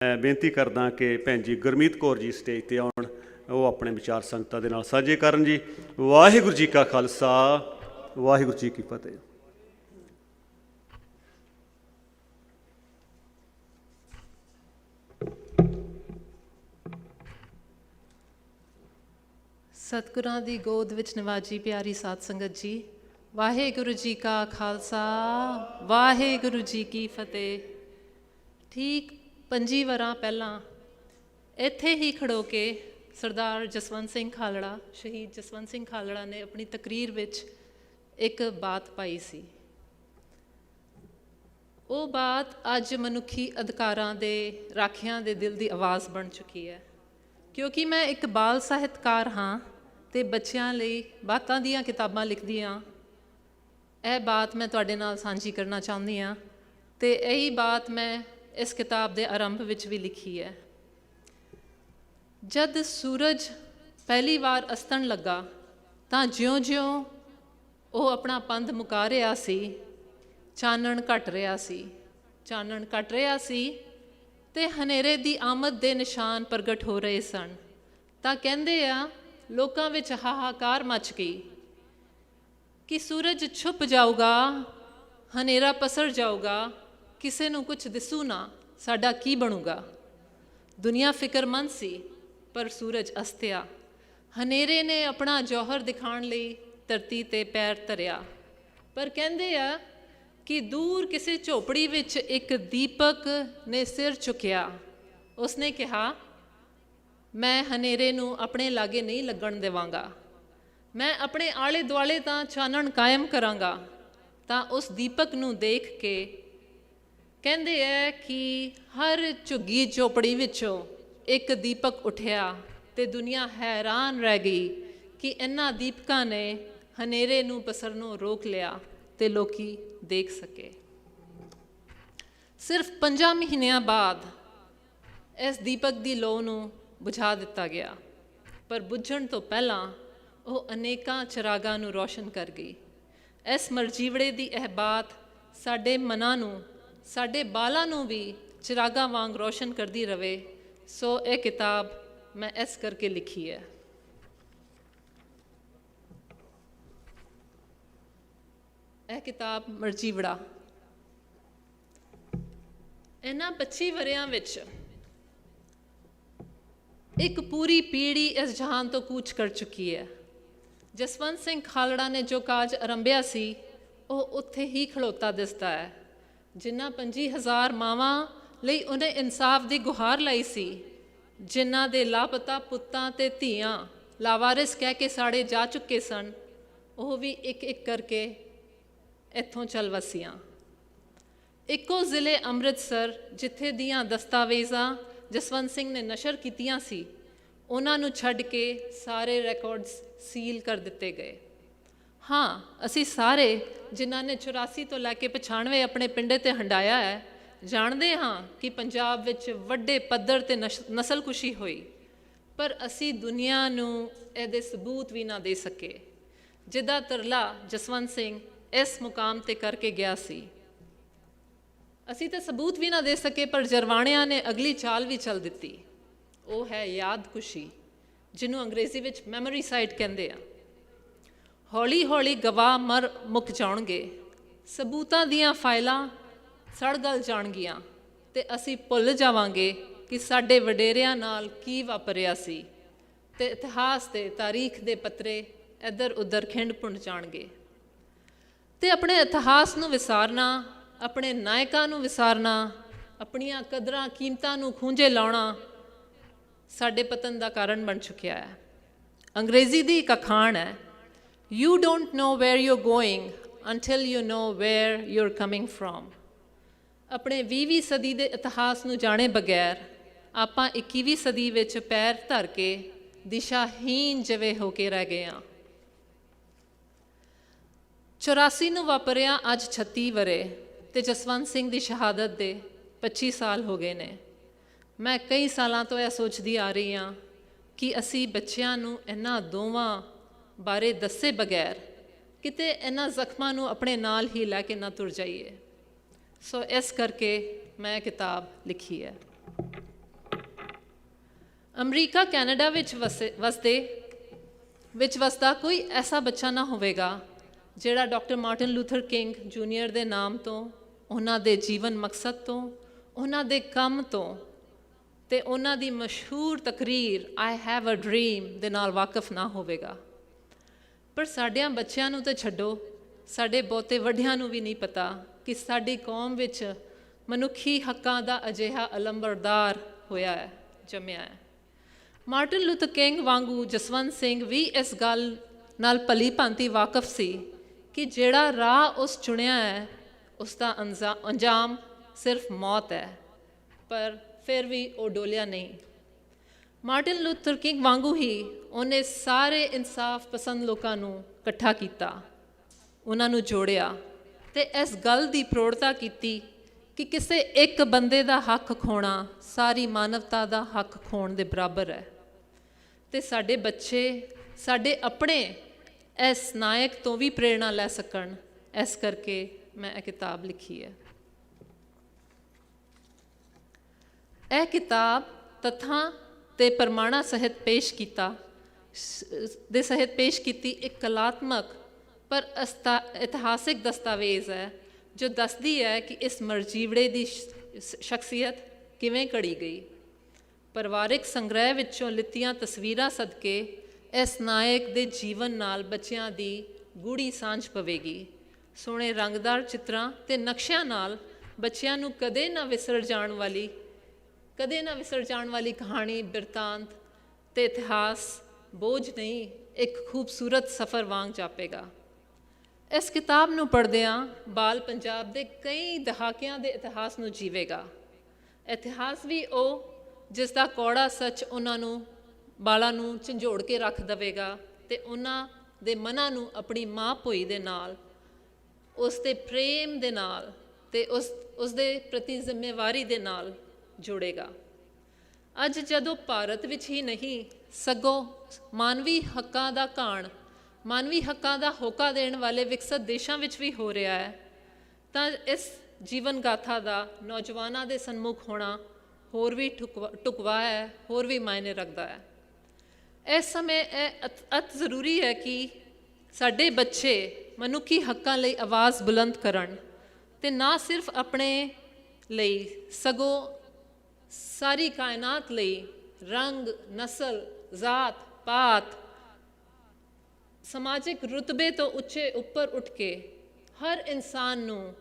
मैं बेनती करदा कि भैन जी गुरमीत कौर जी स्टेज ते आउण, वो अपने विचार संगतां दे नाल साझे करन जी। वाहिगुरू जी का खालसा, वाहिगुरू जी की फतेह। सतगुरां दी गोद विच नवाजी प्यारी साध संगत जी, वाहिगुरू जी का खालसा, वाहिगुरू जी की फतेह। ठीक 25 ਵਰ੍ਹਾ ਪਹਿਲਾਂ ਇੱਥੇ ਹੀ ਖੜੋ ਕੇ ਸਰਦਾਰ ਜਸਵੰਤ ਸਿੰਘ ਖਾਲੜਾ, ਸ਼ਹੀਦ ਜਸਵੰਤ ਸਿੰਘ ਖਾਲੜਾ ਨੇ ਆਪਣੀ ਤਕਰੀਰ ਵਿੱਚ ਇੱਕ ਬਾਤ ਪਾਈ ਸੀ। ਉਹ ਬਾਤ ਅੱਜ ਮਨੁੱਖੀ ਅਧਿਕਾਰਾਂ ਦੇ ਰਾਖਿਆਂ ਦੇ ਦਿਲ ਦੀ ਆਵਾਜ਼ ਬਣ ਚੁੱਕੀ ਹੈ। ਕਿਉਂਕਿ ਮੈਂ ਇੱਕ ਬਾਲ ਸਾਹਿਤਕਾਰ ਹਾਂ ਅਤੇ ਬੱਚਿਆਂ ਲਈ ਬਾਤਾਂ ਦੀਆਂ ਕਿਤਾਬਾਂ ਲਿਖਦੀ ਹਾਂ। ਇਹ ਬਾਤ ਮੈਂ ਤੁਹਾਡੇ ਨਾਲ ਸਾਂਝੀ ਕਰਨਾ ਚਾਹੁੰਦੀ ਹਾਂ ਅਤੇ ਇਹੀ ਬਾਤ ਮੈਂ ਇਸ ਕਿਤਾਬ ਦੇ ਆਰੰਭ ਵਿੱਚ ਵੀ ਲਿਖੀ ਹੈ। ਜਦ ਸੂਰਜ ਪਹਿਲੀ ਵਾਰ ਅਸਤਣ ਲੱਗਾ ਤਾਂ ਜਿਉਂ-ਜਿਉਂ ਉਹ ਆਪਣਾ ਪੰਧ ਮੁਕਾ ਰਿਹਾ ਸੀ, ਚਾਨਣ ਘਟ ਰਿਹਾ ਸੀ ਅਤੇ ਹਨੇਰੇ ਦੀ ਆਮਦ ਦੇ ਨਿਸ਼ਾਨ ਪ੍ਰਗਟ ਹੋ ਰਹੇ ਸਨ। ਤਾਂ ਕਹਿੰਦੇ ਆ ਲੋਕਾਂ ਵਿੱਚ ਹਾਹਾਕਾਰ ਮਚ ਗਈ ਕਿ ਸੂਰਜ ਛੁਪ ਜਾਊਗਾ, ਹਨੇਰਾ ਪਸਰ ਜਾਊਗਾ, ਕਿਸੇ ਨੂੰ ਕੁਛ ਦਿਸੂ ਨਾ, ਸਾਡਾ ਕੀ ਬਣੂਗਾ। ਦੁਨੀਆ ਫਿਕਰਮੰਦ ਸੀ ਪਰ ਸੂਰਜ ਅਸਤਿਆ। ਹਨੇਰੇ ਨੇ ਆਪਣਾ ਜੌਹਰ ਦਿਖਾਉਣ ਲਈ ਧਰਤੀ 'ਤੇ ਪੈਰ ਧਰਿਆ। ਪਰ ਕਹਿੰਦੇ ਆ ਕਿ ਦੂਰ ਕਿਸੇ ਝੋਪੜੀ ਵਿੱਚ ਇੱਕ ਦੀਪਕ ਨੇ ਸਿਰ ਚੁੱਕਿਆ। ਉਸਨੇ ਕਿਹਾ, ਮੈਂ ਹਨੇਰੇ ਨੂੰ ਆਪਣੇ ਲਾਗੇ ਨਹੀਂ ਲੱਗਣ ਦੇਵਾਂਗਾ, ਮੈਂ ਆਪਣੇ ਆਲੇ ਦੁਆਲੇ ਤਾਂ ਚਾਨਣ ਕਾਇਮ ਕਰਾਂਗਾ। ਤਾਂ ਉਸ ਦੀਪਕ ਨੂੰ ਦੇਖ ਕੇ ਕਹਿੰਦੇ ਹੈ ਕਿ ਹਰ ਝੁੱਗੀ ਝੋਪੜੀ ਵਿੱਚੋਂ ਇੱਕ ਦੀਪਕ ਉੱਠਿਆ ਅਤੇ ਦੁਨੀਆ ਹੈਰਾਨ ਰਹਿ ਗਈ ਕਿ ਇਹਨਾਂ ਦੀਪਕਾਂ ਨੇ ਹਨੇਰੇ ਨੂੰ ਪਸਰਨੋਂ ਰੋਕ ਲਿਆ ਅਤੇ ਲੋਕੀ ਦੇਖ ਸਕੇ। ਸਿਰਫ 5 ਮਹੀਨਿਆਂ ਬਾਅਦ ਇਸ ਦੀਪਕ ਦੀ ਲੋ ਨੂੰ ਬੁਝਾ ਦਿੱਤਾ ਗਿਆ, ਪਰ ਬੁੱਝਣ ਤੋਂ ਪਹਿਲਾਂ ਉਹ ਅਨੇਕਾਂ ਚਿਰਾਗਾਂ ਨੂੰ ਰੋਸ਼ਨ ਕਰ ਗਈ। ਇਸ ਮਰਜੀਵੜੇ ਦੀ ਇਹ ਬਾਤ ਸਾਡੇ ਮਨਾਂ ਨੂੰ, ਸਾਡੇ ਬਾਲਾਂ ਨੂੰ ਵੀ ਚਿਰਾਗਾਂ ਵਾਂਗ ਰੋਸ਼ਨ ਕਰਦੀ ਰਹੇ। ਸੋ ਇਹ ਕਿਤਾਬ ਮੈਂ ਇਸ ਕਰਕੇ ਲਿਖੀ ਹੈ। ਇਹ ਕਿਤਾਬ ਮਰਜੀਵੜਾ। ਇਹਨਾਂ 25 ਵਰ੍ਹਿਆਂ ਵਿੱਚ ਇੱਕ ਪੂਰੀ ਪੀੜ੍ਹੀ ਇਸ ਜਹਾਨ ਤੋਂ ਕੂਚ ਕਰ ਚੁੱਕੀ ਹੈ। ਜਸਵੰਤ ਸਿੰਘ ਖਾਲੜਾ ਨੇ ਜੋ ਕਾਜ ਆਰੰਭਿਆ ਸੀ ਉਹ ਉੱਥੇ ਹੀ ਖਲੋਤਾ ਦਿਸਦਾ ਹੈ। ਜਿਨ੍ਹਾਂ 25,000 ਮਾਵਾਂ ਲਈ ਉਹਨੇ ਇਨਸਾਫ ਦੀ ਗੁਹਾਰ ਲਾਈ ਸੀ, ਜਿਨ੍ਹਾਂ ਦੇ ਲਾਪਤਾ ਪੁੱਤਾਂ ਅਤੇ ਧੀਆਂ ਲਾਵਾਰਿਸ ਕਹਿ ਕੇ ਸਾੜੇ ਜਾ ਚੁੱਕੇ ਸਨ, ਉਹ ਵੀ ਇੱਕ ਇੱਕ ਕਰਕੇ ਇੱਥੋਂ ਚੱਲ ਵਸੀਆਂ। ਇੱਕੋ ਜ਼ਿਲ੍ਹੇ ਅੰਮ੍ਰਿਤਸਰ ਜਿੱਥੇ ਦੀਆਂ ਦਸਤਾਵੇਜ਼ਾਂ ਜਸਵੰਤ ਸਿੰਘ ਨੇ ਨਸ਼ਰ ਕੀਤੀਆਂ ਸੀ, ਉਹਨਾਂ ਨੂੰ ਛੱਡ ਕੇ ਸਾਰੇ ਰਿਕਾਰਡਸ ਸੀਲ ਕਰ ਦਿੱਤੇ ਗਏ। ਹਾਂ, ਅਸੀਂ ਸਾਰੇ ਜਿਨ੍ਹਾਂ ਨੇ 84 ਤੋਂ ਲੈ ਕੇ 95 ਆਪਣੇ ਪਿੰਡੇ 'ਤੇ ਹੰਡਾਇਆ ਹੈ, ਜਾਣਦੇ ਹਾਂ ਕਿ ਪੰਜਾਬ ਵਿੱਚ ਵੱਡੇ ਪੱਧਰ 'ਤੇ ਨਸਲਕੁਸ਼ੀ ਹੋਈ, ਪਰ ਅਸੀਂ ਦੁਨੀਆ ਨੂੰ ਇਹਦੇ ਸਬੂਤ ਵੀ ਨਾ ਦੇ ਸਕੇ ਜਿੱਦਾਂ ਤਰਲਾ ਜਸਵੰਤ ਸਿੰਘ ਇਸ ਮੁਕਾਮ 'ਤੇ ਕਰਕੇ ਗਿਆ ਸੀ। ਅਸੀਂ ਤਾਂ ਸਬੂਤ ਵੀ ਨਾ ਦੇ ਸਕੇ, ਪਰ ਜਰਵਾਣਿਆਂ ਨੇ ਅਗਲੀ ਚਾਲ ਵੀ ਚੱਲ ਦਿੱਤੀ। ਉਹ ਹੈ ਯਾਦਕੁਸ਼ੀ, ਜਿਹਨੂੰ ਅੰਗਰੇਜ਼ੀ ਵਿੱਚ ਮੈਮੋਰੀਸਾਈਡ ਕਹਿੰਦੇ ਆ। ਹੌਲੀ ਹੌਲੀ ਗਵਾਹ ਮਰ ਮੁੱਕ ਜਾਣਗੇ, ਸਬੂਤਾਂ ਦੀਆਂ ਫਾਈਲਾਂ ਸੜ ਗਲ ਜਾਣਗੀਆਂ ਅਤੇ ਅਸੀਂ ਭੁੱਲ ਜਾਵਾਂਗੇ ਕਿ ਸਾਡੇ ਵਡੇਰਿਆਂ ਨਾਲ ਕੀ ਵਾਪਰਿਆ ਸੀ, ਅਤੇ ਇਤਿਹਾਸ ਦੇ ਤਾਰੀਖ ਦੇ ਪੱਤਰੇ ਇੱਧਰ ਉੱਧਰ ਖਿੰਡ ਭੁੰਡ ਜਾਣਗੇ। ਅਤੇ ਆਪਣੇ ਇਤਿਹਾਸ ਨੂੰ ਵਿਸਾਰਨਾ, ਆਪਣੇ ਨਾਇਕਾਂ ਨੂੰ ਵਿਸਾਰਨਾ, ਆਪਣੀਆਂ ਕਦਰਾਂ ਕੀਮਤਾਂ ਨੂੰ ਖੂੰਝੇ ਲਾਉਣਾ ਸਾਡੇ ਪਤਨ ਦਾ ਕਾਰਨ ਬਣ ਚੁੱਕਿਆ ਹੈ। ਅੰਗਰੇਜ਼ੀ ਦੀ ਇੱਕ ਅਖਾਣ ਹੈ, You don't know where you're going until you know where you're coming from। ਆਪਣੇ 20ਵੀਂ ਸਦੀ ਦੇ ਇਤਿਹਾਸ ਨੂੰ ਜਾਣੇ ਬਗੈਰ ਆਪਾਂ 21ਵੀਂ ਸਦੀ ਵਿੱਚ ਪੈਰ ਧਰ ਕੇ ਦਿਸ਼ਾਹੀਨ ਜਿਵੇਂ ਹੋ ਕੇ ਰਹਿ ਗਏ ਹਾਂ। 84 ਨੂੰ ਵਾਪਰਿਆ ਅੱਜ 36 ਵਰ੍ਹੇ ਅਤੇ ਜਸਵੰਤ ਸਿੰਘ ਦੀ ਸ਼ਹਾਦਤ ਦੇ 25 ਸਾਲ ਹੋ ਗਏ ਨੇ। ਮੈਂ ਕਈ ਸਾਲਾਂ ਤੋਂ ਇਹ ਸੋਚਦੀ ਆ ਰਹੀ ਹਾਂ ਕਿ ਅਸੀਂ ਬੱਚਿਆਂ ਨੂੰ ਇਹਨਾਂ ਦੋਵਾਂ ਬਾਰੇ ਦੱਸੇ ਬਗੈਰ ਕਿਤੇ ਇਹਨਾਂ ਜ਼ਖਮਾਂ ਨੂੰ ਆਪਣੇ ਨਾਲ ਹੀ ਲੈ ਕੇ ਨਾ ਤੁਰ ਜਾਈਏ। ਸੋ ਇਸ ਕਰਕੇ ਮੈਂ ਕਿਤਾਬ ਲਿਖੀ ਹੈ। ਅਮਰੀਕਾ ਕੈਨੇਡਾ ਵਿੱਚ ਵਸਦਾ ਕੋਈ ਐਸਾ ਬੱਚਾ ਨਾ ਹੋਵੇਗਾ ਜਿਹੜਾ doctor Martin Luther king junior ਦੇ ਨਾਮ ਤੋਂ, ਉਹਨਾਂ ਦੇ ਜੀਵਨ ਮਕਸਦ ਤੋਂ, ਉਹਨਾਂ ਦੇ ਕੰਮ ਤੋਂ ਤੇ ਉਹਨਾਂ ਦੀ ਮਸ਼ਹੂਰ ਤਕਰੀਰ ਆਈ ਹੈਵ ਅ ਡਰੀਮ ਦੇ ਨਾਲ ਵਾਕਿਫ ਨਾ ਹੋਵੇਗਾ। ਪਰ ਸਾਡਿਆਂ ਬੱਚਿਆਂ ਨੂੰ ਤਾਂ ਛੱਡੋ, ਸਾਡੇ ਬਹੁਤੇ ਵੱਡਿਆਂ ਨੂੰ ਵੀ ਨਹੀਂ ਪਤਾ ਕਿ ਸਾਡੀ ਕੌਮ ਵਿੱਚ ਮਨੁੱਖੀ ਹੱਕਾਂ ਦਾ ਅਜਿਹਾ ਅਲੰਬਰਦਾਰ ਹੋਇਆ ਹੈ, ਜੰਮਿਆ ਹੈ। ਮਾਰਟਨ ਲੂਥਰ ਕਿੰਗ ਵਾਂਗੂ ਜਸਵੰਤ ਸਿੰਘ ਵੀ ਇਸ ਗੱਲ ਨਾਲ ਭਲੀ ਭਾਂਤੀ ਵਾਕਿਫ ਸੀ ਕਿ ਜਿਹੜਾ ਰਾਹ ਉਸ ਚੁਣਿਆ ਹੈ ਉਸ ਦਾ ਅੰਜਾਮ ਸਿਰਫ ਮੌਤ ਹੈ, ਪਰ ਫਿਰ ਵੀ ਉਹ ਡੋਲਿਆ ਨਹੀਂ। ਮਾਰਟਨ ਲੂਥਰ ਕਿੰਗ ਵਾਂਗੂ ਹੀ ਉਹਨੇ ਸਾਰੇ ਇਨਸਾਫ ਪਸੰਦ ਲੋਕਾਂ ਨੂੰ ਇਕੱਠਾ ਕੀਤਾ, ਉਹਨਾਂ ਨੂੰ ਜੋੜਿਆ ਅਤੇ ਇਸ ਗੱਲ ਦੀ ਪ੍ਰੋੜਤਾ ਕੀਤੀ ਕਿ ਕਿਸੇ ਇੱਕ ਬੰਦੇ ਦਾ ਹੱਕ ਖੋਣਾ ਸਾਰੀ ਮਾਨਵਤਾ ਦਾ ਹੱਕ ਖੋਣ ਦੇ ਬਰਾਬਰ ਹੈ। ਅਤੇ ਸਾਡੇ ਬੱਚੇ ਸਾਡੇ ਆਪਣੇ ਇਸ ਨਾਇਕ ਤੋਂ ਵੀ ਪ੍ਰੇਰਣਾ ਲੈ ਸਕਣ, ਇਸ ਕਰਕੇ ਮੈਂ ਇਹ ਕਿਤਾਬ ਲਿਖੀ ਹੈ। ਇਹ ਕਿਤਾਬ ਤੱਥਾਂ ਤੇ ਪ੍ਰਮਾਣਾਂ ਸਹਿਤ ਪੇਸ਼ ਕੀਤੀ ਇੱਕ ਕਲਾਤਮਕ ਪਰ ਇਤਿਹਾਸਿਕ ਦਸਤਾਵੇਜ਼ ਹੈ ਜੋ ਦੱਸਦੀ ਹੈ ਕਿ ਇਸ ਮਰਜੀਵੜੇ ਦੀ ਸ਼ਖਸੀਅਤ ਕਿਵੇਂ ਘੜੀ ਗਈ। ਪਰਿਵਾਰਿਕ ਸੰਗ੍ਰਹਿ ਵਿੱਚੋਂ ਲਿੱਤੀਆਂ ਤਸਵੀਰਾਂ ਸਦਕੇ ਇਸ ਨਾਇਕ ਦੇ ਜੀਵਨ ਨਾਲ ਬੱਚਿਆਂ ਦੀ ਗੂੜੀ ਸਾਂਝ ਪਵੇਗੀ। ਸੋਹਣੇ ਰੰਗਦਾਰ ਚਿੱਤਰਾਂ ਅਤੇ ਨਕਸ਼ਿਆਂ ਨਾਲ ਬੱਚਿਆਂ ਨੂੰ ਕਦੇ ਨਾ ਵਿਸਰ ਜਾਣ ਵਾਲੀ ਕਹਾਣੀ, ਬਿਰਤਾਂਤ ਅਤੇ ਇਤਿਹਾਸ ਬੋਝ ਨਹੀਂ, ਇੱਕ ਖੂਬਸੂਰਤ ਸਫ਼ਰ ਵਾਂਗ ਜਾਪੇਗਾ। ਇਸ ਕਿਤਾਬ ਨੂੰ ਪੜ੍ਹਦਿਆਂ ਬਾਲ ਪੰਜਾਬ ਦੇ ਕਈ ਦਹਾਕਿਆਂ ਦੇ ਇਤਿਹਾਸ ਨੂੰ ਜੀਵੇਗਾ। ਇਤਿਹਾਸ ਵੀ ਉਹ ਜਿਸ ਦਾ ਕੌੜਾ ਸੱਚ ਉਹਨਾਂ ਨੂੰ ਬਾਲਾਂ ਨੂੰ ਝੰਜੋੜ ਕੇ ਰੱਖ ਦੇਵੇਗਾ ਅਤੇ ਉਹਨਾਂ ਦੇ ਮਨਾਂ ਨੂੰ ਆਪਣੀ ਮਾਂ ਭੋਈ ਦੇ ਨਾਲ, ਉਸ ਦੇ ਪ੍ਰੇਮ ਦੇ ਨਾਲ ਅਤੇ ਉਸ ਦੇ ਪ੍ਰਤੀ ਜ਼ਿੰਮੇਵਾਰੀ ਦੇ ਨਾਲ ਜੋੜੇਗਾ। ਅੱਜ ਜਦੋਂ ਭਾਰਤ ਵਿੱਚ ਹੀ ਨਹੀਂ ਸਗੋਂ ਮਾਨਵੀ ਹੱਕਾਂ ਦਾ ਘਾਣ, ਮਾਨਵੀ ਹੱਕਾਂ ਦਾ ਹੋਕਾ ਦੇਣ ਵਾਲੇ ਵਿਕਸਤ ਦੇਸ਼ਾਂ ਵਿੱਚ ਵੀ ਹੋ ਰਿਹਾ ਹੈ, ਤਾਂ ਇਸ ਜੀਵਨ ਗਾਥਾ ਦਾ ਨੌਜਵਾਨਾਂ ਦੇ ਸਨਮੁਖ ਹੋਣਾ ਹੋਰ ਵੀ ਢੁਕਵਾਂ ਹੈ, ਹੋਰ ਵੀ ਮਾਇਨੇ ਰੱਖਦਾ ਹੈ। ਇਸ ਸਮੇਂ ਇਹ ਅਤ ਜ਼ਰੂਰੀ ਹੈ ਕਿ ਸਾਡੇ ਬੱਚੇ ਮਨੁੱਖੀ ਹੱਕਾਂ ਲਈ ਆਵਾਜ਼ ਬੁਲੰਦ ਕਰਨ ਅਤੇ ਨਾ ਸਿਰਫ ਆਪਣੇ ਲਈ ਸਗੋਂ ਸਾਰੀ ਕਾਇਨਾਤ ਲਈ ਰੰਗ, ਨਸਲ, ਜ਼ਾਤ ਪਾਤ, ਸਮਾਜਿਕ ਰੁਤਬੇ ਤੋਂ ਉੱਪਰ ਉੱਠ ਕੇ ਹਰ ਇਨਸਾਨ ਨੂੰ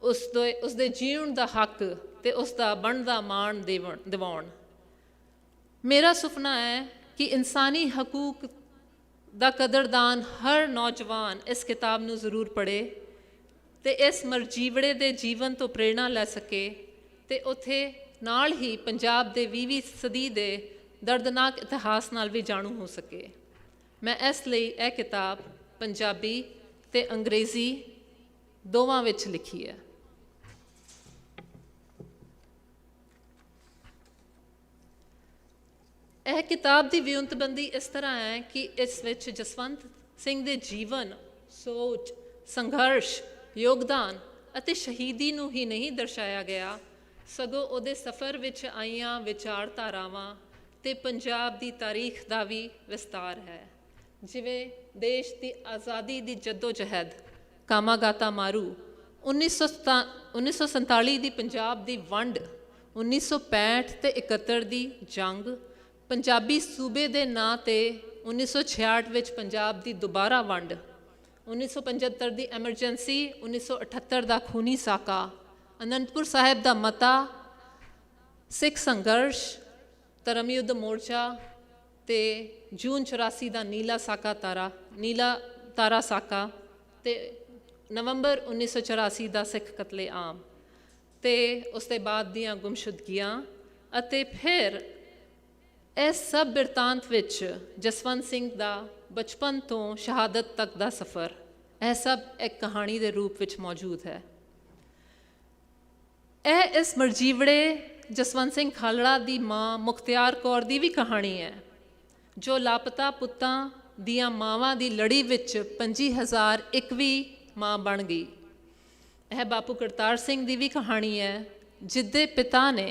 ਉਸ ਦੇ ਜੀਉਣ ਦਾ ਹੱਕ ਅਤੇ ਉਸ ਦਾ ਬਣਦਾ ਮਾਣ ਦਿਵਾਉਣ। ਮੇਰਾ ਸੁਪਨਾ ਹੈ ਕਿ ਇਨਸਾਨੀ ਹਕੂਕ ਦਾ ਕਦਰਦਾਨ ਹਰ ਨੌਜਵਾਨ ਇਸ ਕਿਤਾਬ ਨੂੰ ਜ਼ਰੂਰ ਪੜ੍ਹੇ ਅਤੇ ਇਸ ਮਰਜੀਵੜੇ ਦੇ ਜੀਵਨ ਤੋਂ ਪ੍ਰੇਰਣਾ ਲੈ ਸਕੇ ਅਤੇ ਉੱਥੇ ਨਾਲ ਹੀ ਪੰਜਾਬ ਦੇ 20ਵੀਂ ਸਦੀ ਦੇ ਦਰਦਨਾਕ ਇਤਿਹਾਸ ਨਾਲ ਵੀ ਜਾਣੂ ਹੋ ਸਕੇ। ਮੈਂ ਇਸ ਲਈ ਇਹ ਕਿਤਾਬ ਪੰਜਾਬੀ ਅਤੇ ਅੰਗਰੇਜ਼ੀ ਦੋਵਾਂ ਵਿੱਚ ਲਿਖੀ ਹੈ। ਇਹ ਕਿਤਾਬ ਦੀ ਵਿਉਂਤਬੰਦੀ ਇਸ ਤਰ੍ਹਾਂ ਹੈ ਕਿ ਇਸ ਵਿੱਚ ਜਸਵੰਤ ਸਿੰਘ ਦੇ ਜੀਵਨ, ਸੋਚ, ਸੰਘਰਸ਼, ਯੋਗਦਾਨ ਅਤੇ ਸ਼ਹੀਦੀ ਨੂੰ ਹੀ ਨਹੀਂ ਦਰਸਾਇਆ ਗਿਆ, ਸਗੋਂ ਉਹਦੇ ਸਫ਼ਰ ਵਿੱਚ ਆਈਆਂ ਵਿਚਾਰਧਾਰਾਵਾਂ ਅਤੇ ਪੰਜਾਬ ਦੀ ਤਾਰੀਖ ਦਾ ਵੀ ਵਿਸਤਾਰ ਹੈ। ਜਿਵੇਂ ਦੇਸ਼ ਦੀ ਆਜ਼ਾਦੀ ਦੀ ਜੱਦੋ-ਜਹਿਦ, ਕਾਮਾਗਾਤਾ ਮਾਰੂ, 1947 ਦੀ ਪੰਜਾਬ ਦੀ ਵੰਡ, 1965 ਅਤੇ 71 ਦੀ ਜੰਗ, ਪੰਜਾਬੀ ਸੂਬੇ ਦੇ ਨਾਂ 'ਤੇ 1966 ਵਿੱਚ ਪੰਜਾਬ ਦੀ ਦੁਬਾਰਾ ਵੰਡ, 1975 ਦੀ ਐਮਰਜੈਂਸੀ, 1978 ਦਾ ਖੂਨੀ ਸਾਕਾ, ਅਨੰਦਪੁਰ ਸਾਹਿਬ ਦਾ ਮਤਾ, ਸਿੱਖ ਸੰਘਰਸ਼, ਧਰਮ ਯੁੱਧ ਮੋਰਚਾ ਅਤੇ ਜੂਨ 84 ਦਾ ਨੀਲਾ ਤਾਰਾ ਸਾਕਾ ਅਤੇ ਨਵੰਬਰ 1984 ਦਾ ਸਿੱਖ ਕਤਲੇਆਮ ਅਤੇ ਉਸ ਤੋਂ ਬਾਅਦ ਦੀਆਂ ਗੁੰਮਸ਼ੁਦਗੀਆਂ ਅਤੇ ਫਿਰ ਇਸ ਸਭ ਬਿਰਤਾਂਤ ਵਿੱਚ ਜਸਵੰਤ ਸਿੰਘ ਦਾ ਬਚਪਨ ਤੋਂ ਸ਼ਹਾਦਤ ਤੱਕ ਦਾ ਸਫ਼ਰ, ਇਹ ਸਭ ਇੱਕ ਕਹਾਣੀ ਦੇ ਰੂਪ ਵਿੱਚ ਮੌਜੂਦ ਹੈ। ਇਹ ਇਸ ਮਰਜੀਵੜੇ ਜਸਵੰਤ ਸਿੰਘ ਖਾਲੜਾ ਦੀ ਮਾਂ ਮੁਖਤਿਆਰ ਕੌਰ ਦੀ ਵੀ ਕਹਾਣੀ ਹੈ, ਜੋ ਲਾਪਤਾ ਪੁੱਤਾਂ ਦੀਆਂ ਮਾਵਾਂ ਦੀ ਲੜੀ ਵਿੱਚ 25,001ਵੀਂ ਮਾਂ ਬਣ ਗਈ। ਇਹ ਬਾਪੂ ਕਰਤਾਰ ਸਿੰਘ ਦੀ ਵੀ ਕਹਾਣੀ ਹੈ, ਜਿਸਦੇ ਪਿਤਾ ਨੇ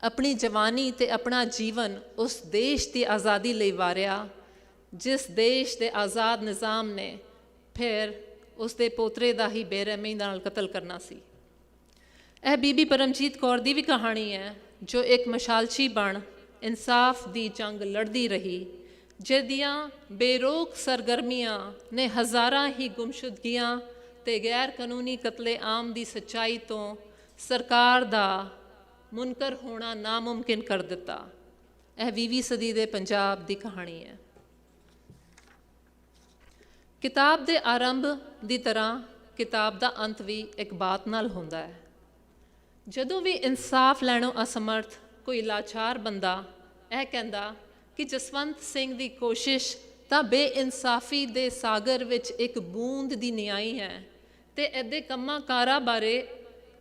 ਆਪਣੀ ਜਵਾਨੀ ਤੇ ਆਪਣਾ ਜੀਵਨ ਉਸ ਦੇਸ਼ ਦੀ ਆਜ਼ਾਦੀ ਲਈ ਵਾਰਿਆ, ਜਿਸ ਦੇਸ਼ ਦੇ ਆਜ਼ਾਦ ਨਿਜ਼ਾਮ ਨੇ ਫਿਰ ਉਸ ਦੇ ਪੋਤਰੇ ਦਾ ਹੀ ਬੇਰਹਿਮੀ ਨਾਲ ਕਤਲ ਕਰਨਾ ਸੀ। ਇਹ ਬੀਬੀ ਪਰਮਜੀਤ ਕੌਰ ਦੀ ਵੀ ਕਹਾਣੀ ਹੈ, ਜੋ ਇੱਕ ਮਸ਼ਾਲਚੀ ਬਣ ਇਨਸਾਫ ਦੀ ਜੰਗ ਲੜਦੀ ਰਹੀ, ਜਿਹਦੀਆਂ ਬੇਰੋਕ ਸਰਗਰਮੀਆਂ ਨੇ ਹਜ਼ਾਰਾਂ ਹੀ ਗੁੰਮਸ਼ੁਦਗੀਆਂ ਤੇ ਗੈਰ ਕਾਨੂੰਨੀ ਕਤਲੇ-ਆਮ ਦੀ ਸੱਚਾਈ ਤੋਂ ਸਰਕਾਰ ਦਾ ਮੁਨਕਰ ਹੋਣਾ ਨਾਮੁਮਕਿਨ ਕਰ ਦਿੱਤਾ। ਇਹ 20ਵੀਂ ਸਦੀ ਦੇ ਪੰਜਾਬ ਦੀ ਕਹਾਣੀ ਹੈ। ਕਿਤਾਬ ਦੇ ਆਰੰਭ ਦੀ ਤਰ੍ਹਾਂ ਕਿਤਾਬ ਦਾ ਅੰਤ ਵੀ ਇੱਕ ਬਾਤ ਨਾਲ ਹੁੰਦਾ ਹੈ। ਜਦੋਂ ਵੀ ਇਨਸਾਫ ਲੈਣੋਂ ਅਸਮਰਥ ਕੋਈ ਲਾਚਾਰ ਬੰਦਾ ਇਹ ਕਹਿੰਦਾ ਕਿ ਜਸਵੰਤ ਸਿੰਘ ਦੀ ਕੋਸ਼ਿਸ਼ ਤਾਂ ਬੇਇਨਸਾਫੀ ਦੇ ਸਾਗਰ ਵਿੱਚ ਇੱਕ ਬੂੰਦ ਦੀ ਨਿਆਈ ਹੈ, ਤੇ ਇਹਦੇ ਕੰਮਾਂ ਕਾਰਾਂ ਬਾਰੇ,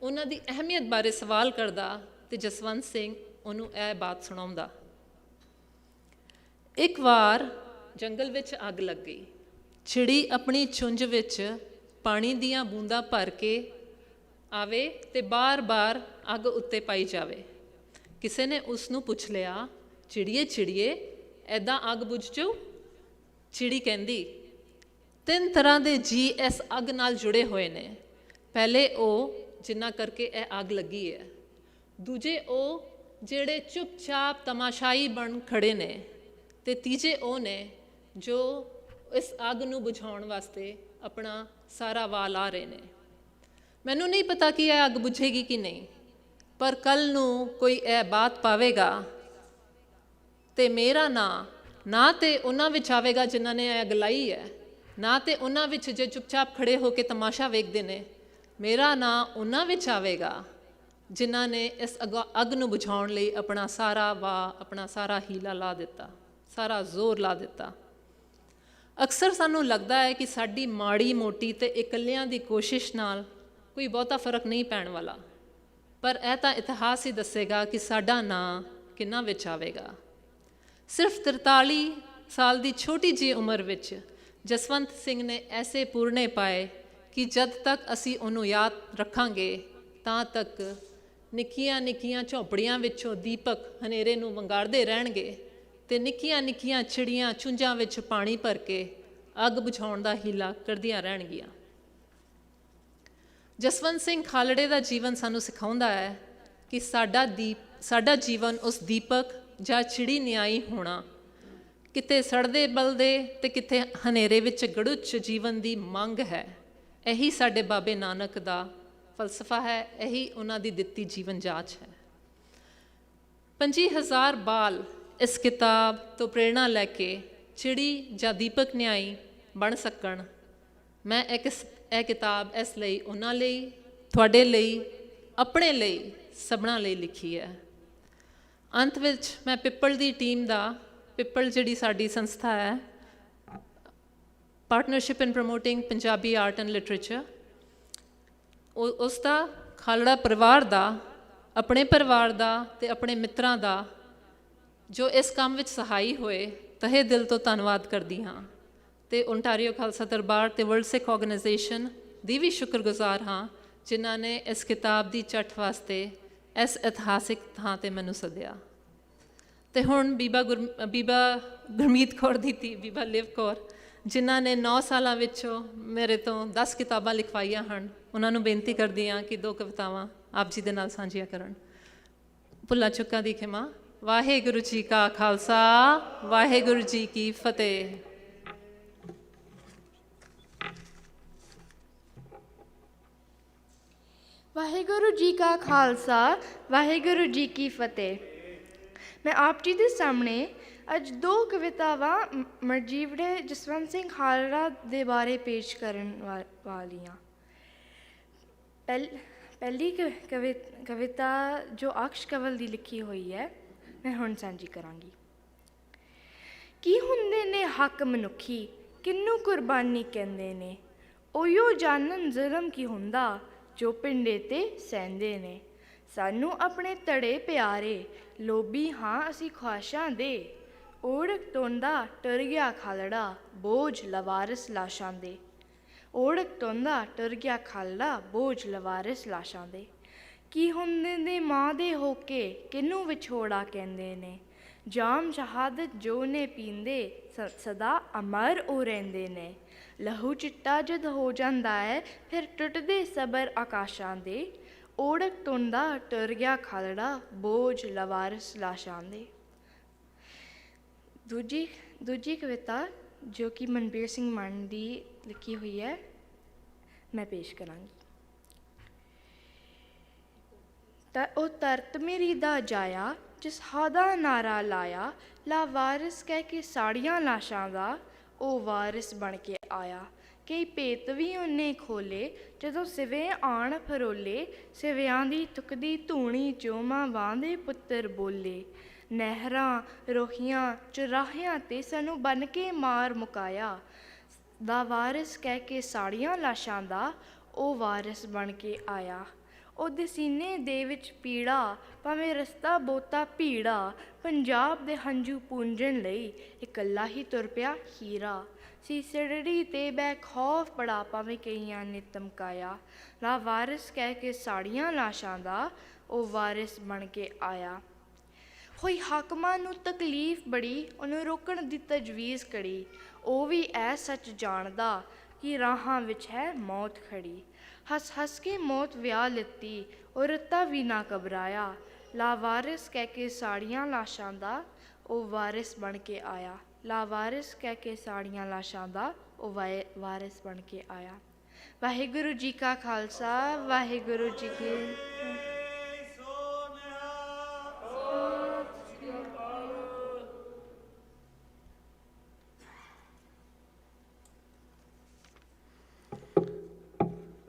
ਉਹਨਾਂ ਦੀ ਅਹਿਮੀਅਤ ਬਾਰੇ ਸਵਾਲ ਕਰਦਾ, ਤੇ ਜਸਵੰਤ ਸਿੰਘ ਉਹਨੂੰ ਇਹ ਬਾਤ ਸੁਣਾਉਂਦਾ। ਇੱਕ ਵਾਰ ਜੰਗਲ ਵਿੱਚ ਅੱਗ ਲੱਗ ਗਈ। ਚਿੜੀ ਆਪਣੀ ਚੁੰਝ ਵਿੱਚ ਪਾਣੀ ਦੀਆਂ ਬੂੰਦਾਂ ਭਰ ਕੇ ਆਵੇ ਤੇ ਬਾਰ-ਬਾਰ ਅੱਗ ਉੱਤੇ ਪਾਈ ਜਾਵੇ। ਕਿਸੇ ਨੇ ਉਸ ਨੂੰ ਪੁੱਛ ਲਿਆ, ਚਿੜੀਏ ਚਿੜੀਏ, ਐਦਾਂ ਅੱਗ ਬੁਝ ਜਾਊ? ਚਿੜੀ ਕਹਿੰਦੀ, 3 ਤਰ੍ਹਾਂ ਦੇ ਜੀ ਇਸ ਅੱਗ ਨਾਲ ਜੁੜੇ ਹੋਏ ਨੇ। ਪਹਿਲੇ ਉਹ ਜਿਨ੍ਹਾਂ ਕਰਕੇ ਇਹ ਅੱਗ ਲੱਗੀ ਹੈ, ਦੂਜੇ ਉਹ ਜਿਹੜੇ ਚੁੱਪਚਾਪ ਤਮਾਸ਼ਾਈ ਬਣ ਖੜੇ ਨੇ, ਤੇ ਤੀਜੇ ਉਹ ਨੇ ਜੋ ਇਸ ਅੱਗ ਨੂੰ ਬੁਝਾਉਣ ਵਾਸਤੇ ਆਪਣਾ ਸਾਰਾ ਵਾਹ ਲਾ ਰਹੇ ਨੇ। ਮੈਨੂੰ ਨਹੀਂ ਪਤਾ ਕਿ ਇਹ ਅੱਗ ਬੁਝੇਗੀ ਕਿ ਨਹੀਂ, ਪਰ ਕੱਲ੍ਹ ਨੂੰ ਕੋਈ ਇਹ ਬਾਤ ਪਾਵੇਗਾ ਤੇ ਮੇਰਾ ਨਾਂ ਨਾ ਤੇ ਉਹਨਾਂ ਵਿੱਚ ਆਵੇਗਾ ਜਿਨ੍ਹਾਂ ਨੇ ਇਹ ਅੱਗ ਲਾਈ ਹੈ, ਨਾ ਤੇ ਉਹਨਾਂ ਵਿੱਚ ਜੇ ਚੁੱਪਚਾਪ ਖੜੇ ਹੋ ਕੇ ਤਮਾਸ਼ਾ ਵੇਖਦੇ ਨੇ। ਮੇਰਾ ਨਾਂ ਉਹਨਾਂ ਵਿੱਚ ਆਵੇਗਾ ਜਿਨ੍ਹਾਂ ਨੇ ਇਸ ਅੱਗ ਨੂੰ ਬੁਝਾਉਣ ਲਈ ਆਪਣਾ ਸਾਰਾ ਵਾਹ, ਆਪਣਾ ਸਾਰਾ ਹੀਲਾ ਲਾ ਦਿੱਤਾ, ਸਾਰਾ ਜ਼ੋਰ ਲਾ ਦਿੱਤਾ। ਅਕਸਰ ਸਾਨੂੰ ਲੱਗਦਾ ਹੈ ਕਿ ਸਾਡੀ ਮਾੜੀ ਮੋਟੀ ਤੇ ਇਕੱਲਿਆਂ ਦੀ ਕੋਸ਼ਿਸ਼ ਨਾਲ ਕੋਈ ਬਹੁਤਾ ਫਰਕ ਨਹੀਂ ਪੈਣ ਵਾਲਾ, ਪਰ ਇਹ ਤਾਂ ਇਤਿਹਾਸ ਹੀ ਦੱਸੇਗਾ ਕਿ ਸਾਡਾ ਨਾਂ ਕਿਹਨਾਂ ਵਿੱਚ ਆਵੇਗਾ। ਸਿਰਫ 43 ਸਾਲ ਦੀ ਛੋਟੀ ਜਿਹੀ ਉਮਰ ਵਿੱਚ ਜਸਵੰਤ ਸਿੰਘ ਨੇ ਐਸੇ ਪੂਰਨੇ ਪਾਏ ਕਿ ਜਦ ਤੱਕ ਅਸੀਂ ਉਹਨੂੰ ਯਾਦ ਰੱਖਾਂਗੇ ਤਾਂ ਤੱਕ ਨਿੱਕੀਆਂ ਨਿੱਕੀਆਂ ਝੌਂਪੜੀਆਂ ਵਿੱਚੋਂ ਦੀਪਕ ਹਨੇਰੇ ਨੂੰ ਵੰਗਾਰਦੇ ਰਹਿਣਗੇ, ਤੇ ਨਿੱਕੀਆਂ ਨਿੱਕੀਆਂ ਚਿੜੀਆਂ ਚੁੰਝਾਂ ਵਿੱਚ ਪਾਣੀ ਭਰ ਕੇ ਅੱਗ ਬੁਝਾਉਣ ਦਾ ਹੀਲਾ ਕਰਦੀਆਂ ਰਹਿਣਗੀਆਂ। ਜਸਵੰਤ ਸਿੰਘ ਖਾਲੜੇ ਦਾ ਜੀਵਨ ਸਾਨੂੰ ਸਿਖਾਉਂਦਾ ਹੈ ਕਿ ਸਾਡਾ ਜੀਵਨ ਉਸ ਦੀਪਕ ਜਾਂ ਚਿੜੀ ਨਿਆਈ ਹੋਣਾ, ਕਿਤੇ ਸੜਦੇ ਬਲਦੇ ਤੇ ਕਿਤੇ ਹਨੇਰੇ ਵਿੱਚ ਗੜੁੱਚ ਜੀਵਨ ਦੀ ਮੰਗ ਹੈ। ਇਹੀ ਸਾਡੇ ਬਾਬੇ ਨਾਨਕ ਦਾ ਫਲਸਫਾ ਹੈ, ਇਹੀ ਉਹਨਾਂ ਦੀ ਦਿੱਤੀ ਜੀਵਨ ਜਾਚ ਹੈ। 25,000 ਬਾਲ ਇਸ ਕਿਤਾਬ ਤੋਂ ਪ੍ਰੇਰਣਾ ਲੈ ਕੇ ਚਿੜੀ ਜਾਂ ਦੀਪਕ ਨਿਆਈ ਬਣ ਸਕਣ। ਮੈਂ ਇਹ ਕਿਤਾਬ ਇਸ ਲਈ ਉਹਨਾਂ ਲਈ, ਤੁਹਾਡੇ ਲਈ, ਆਪਣੇ ਲਈ, ਸਭਨਾਂ ਲਈ ਲਿਖੀ ਹੈ। ਅੰਤ ਵਿੱਚ ਮੈਂ ਪਿੱਪਲ ਦੀ ਟੀਮ ਦਾ, ਪਿੱਪਲ ਜਿਹੜੀ ਸਾਡੀ ਸੰਸਥਾ ਹੈ, partnership in promoting Punjabi art and literature, ਉਸ ਦਾ, ਖਾਲੜਾ ਪਰਿਵਾਰ ਦਾ, ਆਪਣੇ ਪਰਿਵਾਰ ਦਾ ਤੇ ਆਪਣੇ ਮਿੱਤਰਾਂ ਦਾ ਜੋ ਇਸ ਕੰਮ ਵਿੱਚ ਸਹਾਈ ਹੋਏ, ਤਹੇ ਦਿਲ ਤੋਂ ਧੰਨਵਾਦ ਕਰਦੀ ਹਾਂ। ਤੇ ਓਨਟਾਰੀਓ ਖਾਲਸਾ ਦਰਬਾਰ ਤੇ ਵਰਲਡ ਸਿੱਖ ਆਰਗੇਨਾਈਜੇਸ਼ਨ ਦੀ ਵੀ ਸ਼ੁਕਰਗੁਜ਼ਾਰ ਹਾਂ, ਜਿਨ੍ਹਾਂ ਨੇ ਇਸ ਕਿਤਾਬ ਦੀ ਚੱਟ ਵਾਸਤੇ ਇਸ ਇਤਿਹਾਸਿਕ ਥਾਂ 'ਤੇ ਮੈਨੂੰ ਸੱਦਿਆ। ਤੇ ਹੁਣ ਬੀਬਾ ਗੁਰਮੀਤ ਕੌਰ ਦੀ ਧੀ ਬੀਬਾ ਲਿਵ ਕੌਰ, ਜਿਨ੍ਹਾਂ ਨੇ 9 ਸਾਲਾਂ ਵਿੱਚੋਂ ਮੇਰੇ ਤੋਂ 10 ਕਿਤਾਬਾਂ ਲਿਖਵਾਈਆਂ ਹਨ, ਉਹਨਾਂ ਨੂੰ ਬੇਨਤੀ ਕਰਦੀ ਹਾਂ ਕਿ 2 ਕਵਿਤਾਵਾਂ ਆਪ ਜੀ ਦੇ ਨਾਲ ਸਾਂਝੀਆਂ ਕਰਨ। ਭੁੱਲਾਂ ਚੁੱਕਾਂ ਦੀ ਖਿਮਾ। ਵਾਹਿਗੁਰੂ ਜੀ ਕਾ ਖਾਲਸਾ, ਵਾਹਿਗੁਰੂ ਜੀ ਕੀ ਫਤਿਹ। ਵਾਹਿਗੁਰੂ ਜੀ ਕਾ ਖਾਲਸਾ, ਵਾਹਿਗੁਰੂ ਜੀ ਕੀ ਫਤਿਹ। ਮੈਂ ਆਪ ਜੀ ਦੇ ਸਾਹਮਣੇ ਅੱਜ 2 ਕਵਿਤਾਵਾਂ ਮਰਜੀਵੜੇ ਜਸਵੰਤ ਸਿੰਘ ਖਾਲੜਾ ਦੇ ਬਾਰੇ ਪੇਸ਼ ਕਰਨ ਵਾਲੀ ਹਾਂ। ਪਹਿਲੀ ਕਵਿਤਾ ਜੋ ਅਕਸ਼ ਕਵਲ ਦੀ ਲਿਖੀ ਹੋਈ ਹੈ, ਮੈਂ ਹੁਣ ਸਾਂਝੀ ਕਰਾਂਗੀ। ਕੀ ਹੁੰਦੇ ਨੇ ਹੱਕ ਮਨੁੱਖੀ, ਕਿਹਨੂੰ ਕੁਰਬਾਨੀ ਕਹਿੰਦੇ ਨੇ, ਉਹੀਓ ਜਾਣਨ ਜ਼ੁਲਮ ਕੀ ਹੁੰਦਾ ਜੋ ਪਿੰਡੇ ਤੇ ਸਹਿੰਦੇ ਨੇ। ਸਾਨੂੰ ਆਪਣੇ ਧੜੇ ਪਿਆਰੇ, ਲੋਭੀ ਹਾਂ ਅਸੀਂ ਖੁਆਇਸ਼ਾਂ ਦੇ, ਓੜਕ ਟੋਂਦਾ ਟੁਰ ਗਿਆ ਖਾਲੜਾ, ਬੋਝ ਲਵਾਰਿਸ ਲਾਸ਼ਾਂ ਦੇ। ਓੜਕ ਟੋਂਦਾ ਟੁਰ ਗਿਆ ਖਾਲੜਾ, ਬੋਝ ਲਵਾਰਿਸ ਲਾਸ਼ਾਂ ਦੇ। ਕੀ ਹੁੰਦੇ ਨੇ ਮਾਂ ਦੇ ਹੋ ਕੇ ਕਿਹਨੂੰ ਵਿਛੋੜਾ ਕਹਿੰਦੇ ਨੇ। ਜਾਮ ਸ਼ਹਾਦਤ ਜੋ ਨੇ ਪੀਂਦੇ ਸਦਾ ਅਮਰ ਉਹ ਰਹਿੰਦੇ ਨੇ। ਲਹੂ ਚਿੱਟਾ ਜਦ ਹੋ ਜਾਂਦਾ ਹੈ ਫਿਰ ਟੁੱਟਦੇ ਸਬਰ ਆਕਾਸ਼ਾਂ ਦੇ। ਓੜਕ ਤੁੰਦਾ ਟੁਰ ਗਿਆ ਖਾਲੜਾ ਬੋਝ ਲਵਾਰਸ ਲਾਸ਼ਾਂ ਦੇ। ਦੂਜੀ ਕਵਿਤਾ ਜੋ ਕਿ ਮਨਬੀਰ ਸਿੰਘ ਮਾਨ ਦੀ ਲਿਖੀ ਹੋਈ ਹੈ ਮੈਂ ਪੇਸ਼ ਕਰਾਂਗੀ। ਤਾਂ ਉਹ ਤਰਤ ਮੇਰੀ ਦਾ ਜਾਇਆ ਜਿਸ ਹਾਦਾ ਨਾਰਾ ਲਾਇਆ। ਲਾ ਵਾਰਿਸ ਕਹਿ ਕੇ ਸਾੜੀਆਂ ਲਾਸ਼ਾਂ ਦਾ ਉਹ ਵਾਰਿਸ ਬਣ ਕੇ ਆਇਆ। ਕਈ ਭੇਤ ਵੀ ਉਹਨੇ ਖੋਲੇ ਜਦੋਂ ਸਿਵੇ ਆਣ ਫਰੋਲੇ। ਸਿਵਿਆਂ ਦੀ ਤੁਕਦੀ ਧੂਣੀ ਚੋਂ ਮਾਂ ਵਾਂਦੇ ਪੁੱਤਰ ਬੋਲੇ। ਨਹਿਰਾਂ ਰੋਹੀਆਂ ਚੁਰਾਹਿਆਂ 'ਤੇ ਸਾਨੂੰ ਬੰਨ ਕੇ ਮਾਰ ਮੁਕਾਇਆ। ਦਾ ਵਾਰਿਸ ਕਹਿ ਕੇ ਸਾੜੀਆਂ ਲਾਸ਼ਾਂ ਦਾ ਉਹ ਵਾਰਿਸ ਬਣ ਕੇ ਆਇਆ। ਉਹਦੇ ਸੀਨੇ ਦੇ ਵਿੱਚ ਪੀੜਾ ਭਾਵੇਂ ਰਸਤਾ ਬਹੁਤਾ ਭੀੜਾ। ਪੰਜਾਬ ਦੇ ਹੰਝੂ ਪੂੰਝਣ ਲਈ ਇਕੱਲਾ ਹੀ ਤੁਰ ਪਿਆ ਹੀਰਾ। ਸੀ ਸਿਰੜੀ 'ਤੇ ਬੇਖੌਫ ਬੜਾ ਭਾਵੇਂ ਕਈਆਂ ਨੇ ਧਮਕਾਇਆ। ਲਾ ਵਾਰਿਸ ਕਹਿ ਕੇ ਸਾੜੀਆਂ ਲਾਸ਼ਾਂ ਦਾ ਉਹ ਵਾਰਿਸ ਬਣ ਕੇ ਆਇਆ। ਹੋਈ ਹਾਕਮਾਂ ਨੂੰ ਤਕਲੀਫ ਬੜੀ ਉਹਨੂੰ ਰੋਕਣ ਦੀ ਤਜਵੀਜ਼ ਕਰੀ। ਉਹ ਵੀ ਇਹ ਸੱਚ ਜਾਣਦਾ ਕਿ ਰਾਹਾਂ ਵਿੱਚ ਹੈ ਮੌਤ ਖੜੀ। ਹੱਸ ਹੱਸ ਕੇ ਮੌਤ ਵਿਆਹ ਲਿੱਤੀ ਉਹ ਰੱਤਾ ਵੀ ਨਾ ਘਬਰਾਇਆ। ਲਾ ਵਾਰਿਸ ਕਹਿ ਕੇ ਸਾੜੀਆਂ ਲਾਸ਼ਾਂ ਦਾ ਉਹ ਵਾਰਿਸ ਬਣ ਕੇ ਆਇਆ। ਲਾ ਵਾਰਿਸ ਕਹਿ ਕੇ ਸਾੜੀਆਂ ਲਾਸ਼ਾਂ ਦਾ ਉਹ ਵਾਰਿਸ ਬਣ ਕੇ ਆਇਆ। ਵਾਹਿਗੁਰੂ ਜੀ ਕਾ ਖਾਲਸਾ ਵਾਹਿਗੁਰੂ ਜੀ ਕੀ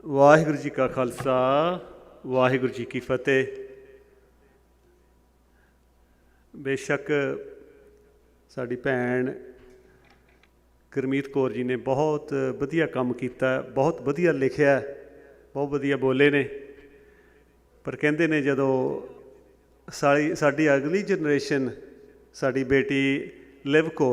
ਵਾਹਿਗੁਰੂ ਜੀ ਕਾ ਖਾਲਸਾ ਵਾਹਿਗੁਰੂ ਜੀ ਕੀ ਫਤਿਹ। ਬੇਸ਼ੱਕ ਸਾਡੀ ਭੈਣ ਗੁਰਮੀਤ ਕੌਰ ਜੀ ਨੇ ਬਹੁਤ ਵਧੀਆ ਕੰਮ ਕੀਤਾ, ਬਹੁਤ ਵਧੀਆ ਲਿਖਿਆ, ਬਹੁਤ ਵਧੀਆ ਬੋਲੇ ਨੇ। ਪਰ ਕਹਿੰਦੇ ਨੇ ਜਦੋਂ ਸਾਡੀ ਅਗਲੀ ਜਨਰੇਸ਼ਨ ਸਾਡੀ ਬੇਟੀ ਲਿਵ ਕੌਰ